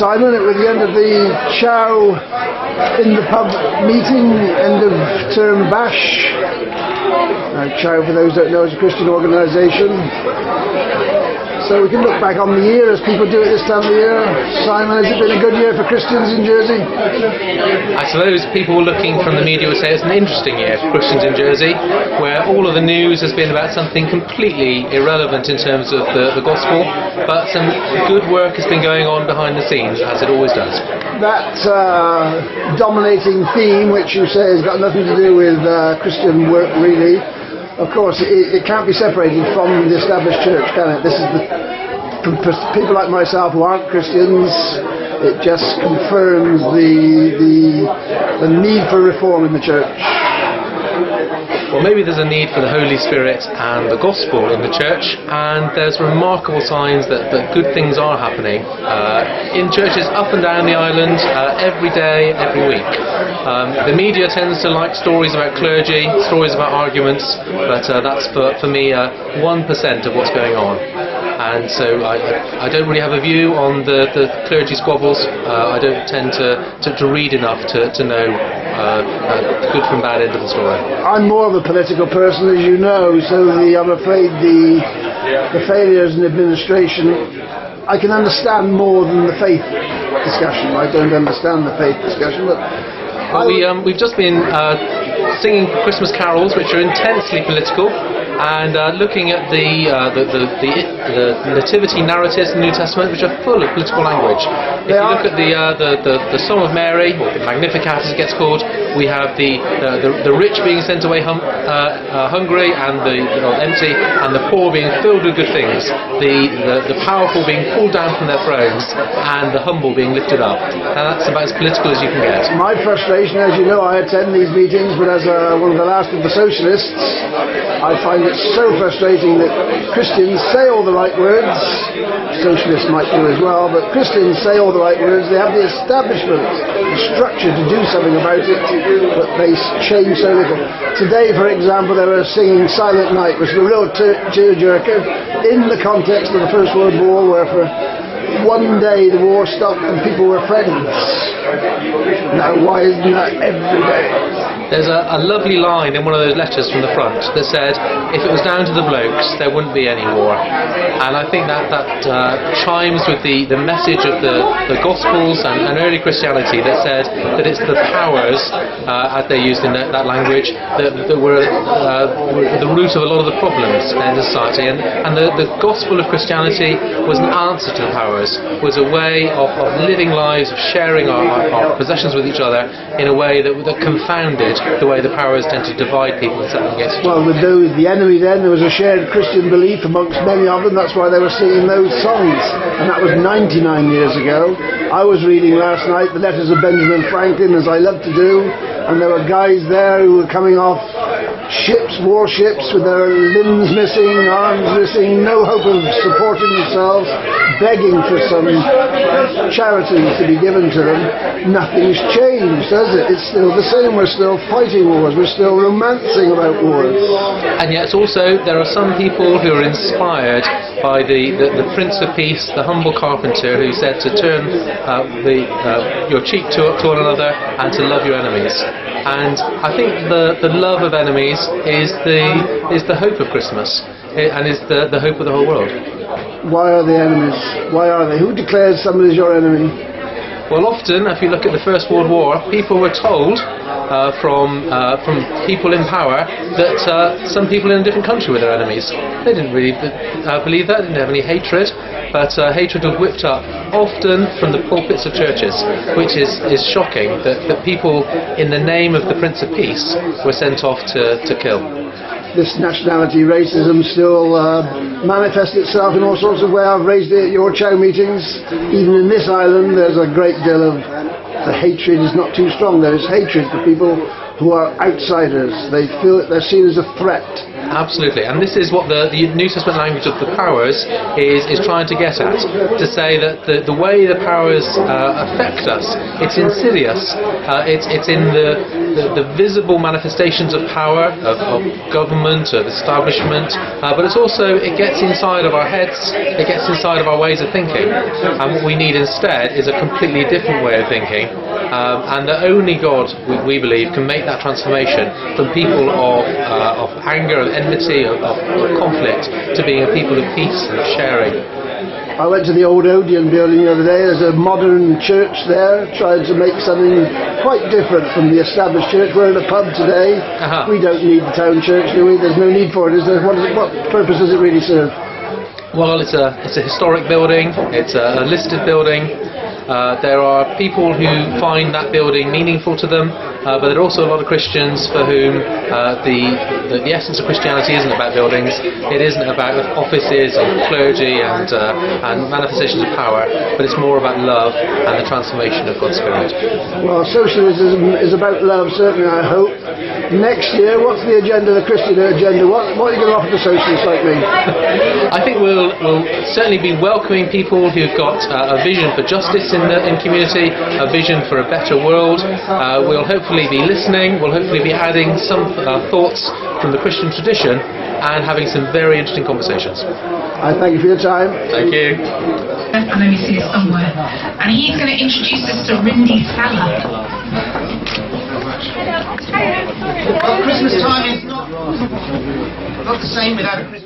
Simon, it was the end of the CHOW in the pub meeting, end of term bash. CHOW, for those who don't know, is a Christian organisation. So we can look back on the year as people do at this time of the year. Simon, has it been a good year for Christians in Jersey? I suppose people looking from the media would say it's an interesting year for Christians in Jersey, where all of the news has been about something completely irrelevant in terms of the gospel, but some good work has been going on behind the scenes, as it always does. That dominating theme, which you say has got nothing to do with Christian work really, of course, it can't be separated from the established church, can it? This is for people like myself who aren't Christians. It just confirms the need for reform in the church. Well, maybe there's a need for the Holy Spirit and the gospel in the church, and there's remarkable signs that good things are happening in churches up and down the island, every day, every week. The media tends to like stories about clergy, stories about arguments, but that's for me 1% of what's going on. And so I don't really have a view on the clergy squabbles. I don't tend to read enough to know the good from bad end of the story. I'm more of a political person, as you know, so I'm afraid the failures in administration, I can understand more than the faith discussion. I don't understand the faith discussion, but we've just been singing Christmas carols, which are intensely political, and looking at the nativity narratives in the New Testament, which are full of political language. If you look at the Song of Mary, or the Magnificat as it gets called, we have the rich being sent away hungry and empty, and the poor being filled with good things, the powerful being pulled down from their thrones, and the humble being lifted up. And that's about as political as you can get. My frustration, as you know, I attend these meetings, but as one of the last of the socialists, I find it so frustrating that Christians say all the right words. Socialists might do as well, but Christians say all the right words. They have the establishment, the structure to do something about it, but they change so little. Today, for example, they were singing Silent Night, which is a real tearjerker in the context of the First World War, where for one day the war stopped and people were friends. Now, why isn't that every day? There's a lovely line in one of those letters from the front that said, if it was down to the blokes, there wouldn't be any war. And I think that chimes with the message of the Gospels and early Christianity that said that it's the powers, as they used in that language, that were the root of a lot of the problems in society. And the Gospel of Christianity was an answer to the powers, was a way of living lives, of sharing our possessions with each other in a way that confounded the way the powers tend to divide people and set them against each other. Well, with the enemy then, there was a shared Christian belief amongst many of them. That's why they were singing those songs. And that was 99 years ago. I was reading last night the letters of Benjamin Franklin, as I love to do, and there were guys there who were coming off ships, warships, with their limbs missing, arms missing, no hope of supporting themselves, begging for some charity to be given to them. Nothing's changed, has it? It's still the same. We're still fighting wars. We're still romancing about wars. And yet also there are some people who are inspired by the Prince of Peace, the humble carpenter, who said to turn your cheek to one another and to love your enemies. And I think the love of enemies is the hope of Christmas, and is the hope of the whole world. Why are they enemies? Why are they? Who declares somebody is your enemy? Well, often, if you look at the First World War, people were told from people in power that some people in a different country were their enemies. They didn't really believe that, didn't have any hatred, but hatred was whipped up often from the pulpits of churches, which is shocking that people in the name of the Prince of Peace were sent off to kill. This nationality racism still manifests itself in all sorts of ways. I've raised it at your CHOW meetings. Even in this island, there's a great deal of the hatred is not too strong. There is hatred for people who are outsiders. They feel that they're seen as a threat. Absolutely, and this is what the New Testament language of the powers is trying to get at, to say that the way the powers affect us, it's insidious. It's in the visible manifestations of power, of government, of establishment, but it gets inside of our heads, it gets inside of our ways of thinking. And what we need instead is a completely different way of thinking, and that only God, we believe, can make that transformation from people of anger, of enmity, of conflict, to being a people of peace and of sharing. I went to the old Odeon building the other day. There's a modern church there, trying to make something quite different from the established church. We're in a pub today. We don't need the town church, do we? There's no need for it, is there? What purpose does it really serve? Well, it's a historic building, it's a listed building. There are people who find that building meaningful to them, but there are also a lot of Christians for whom the essence of Christianity isn't about buildings, it isn't about offices and clergy and manifestations of power, but it's more about love and the transformation of God's Spirit. Well, socialism is about love, certainly, I hope. Next year, what's the agenda, the Christian agenda? What are you going to offer to socialists like me? I think we'll certainly be welcoming people who've got a vision for justice in community, a vision for a better world. We'll hopefully be listening, we'll hopefully be adding some thoughts from the Christian tradition and having some very interesting conversations. I thank you for your time. Thank you. I know you see it somewhere. And he's going to introduce us to Rindy Salah. Well, Christmas time is not the same without a Christmas.